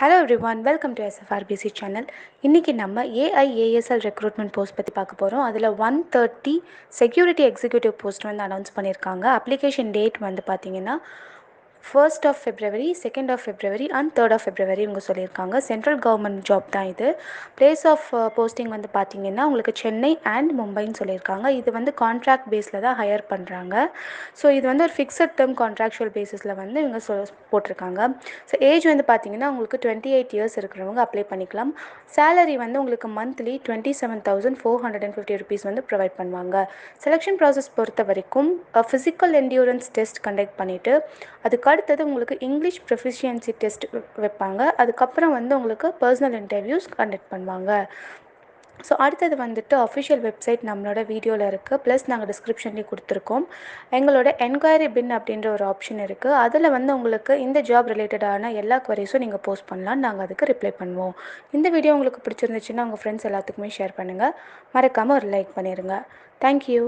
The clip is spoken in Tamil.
Hello everyone, welcome to SFRPC channel. இன்றைக்கி நம்ம ஏஐஏஎஸ்எல் ரெக்ரூட்மெண்ட் போஸ்ட் பற்றி பார்க்க போகிறோம். அதில் 130 செக்யூரிட்டி எக்ஸிக்யூட்டிவ் போஸ்ட் வந்து அனௌன்ஸ் பண்ணியிருக்காங்க. அப்ளிகேஷன் டேட் வந்து பார்த்திங்கன்னா 1st of February, 2nd of February and 3rd of February இவங்க சொல்லியிருக்காங்க. சென்ட்ரல் கவர்மெண்ட் ஜாப் தான் இது. பிளேஸ் ஆஃப் போஸ்டிங் வந்து பார்த்திங்கன்னா உங்களுக்கு சென்னை அண்ட் மும்பைன்னு சொல்லியிருக்காங்க. இது வந்து கான்ட்ராக்ட் பேஸில் தான் ஹையர் பண்ணுறாங்க. ஸோ இது வந்து ஒரு ஃபிக்ஸட் டேர்ம் கான்ட்ராக்சுவல் பேசிஸில் வந்து இவங்க போட்டிருக்காங்க. ஸோ ஏஜ் வந்து பார்த்திங்கன்னா உங்களுக்கு 28 இயர்ஸ் இருக்கிறவங்க அப்ளை பண்ணிக்கலாம். சேலரி வந்து உங்களுக்கு மந்த்லி 27,450 ருபீஸ் வந்து ப்ரொவைட் பண்ணுவாங்க. செலெக்ஷன் ப்ராசஸ் பொறுத்த வரைக்கும் ஃபிசிக்கல் என்டியூரன்ஸ் டெஸ்ட் கண்டக்ட் பண்ணிவிட்டு அதுக்கு அடுத்தது உங்களுக்கு இங்கிலீஷ் ப்ரொஃபிஷியன்சி டெஸ்ட் வைப்பாங்க. அதுக்கப்புறம் வந்து உங்களுக்கு பர்சனல் இன்டர்வியூஸ் கண்டக்ட் பண்ணுவாங்க. ஸோ அடுத்தது வந்துட்டு அஃபிஷியல் வெப்சைட் நம்மளோட வீடியோவில் இருக்குது, ப்ளஸ் நாங்கள் டிஸ்கிரிப்ஷன்லேயும் கொடுத்துருக்கோம். எங்களோட என்கொயரி பின் அப்படின்ற ஒரு ஆப்ஷன் இருக்குது. அதில் வந்து உங்களுக்கு இந்த ஜாப் ரிலேட்டடான எல்லா குவரிஸும் நீங்கள் போஸ்ட் பண்ணலாம், நாங்கள் அதுக்கு ரிப்ளை பண்ணுவோம். இந்த வீடியோ உங்களுக்கு பிடிச்சிருந்துச்சுன்னா உங்கள் ஃப்ரெண்ட்ஸ் எல்லாத்துக்குமே ஷேர் பண்ணுங்கள். மறக்காமல் ஒரு லைக் பண்ணிடுங்க. தேங்க்யூ.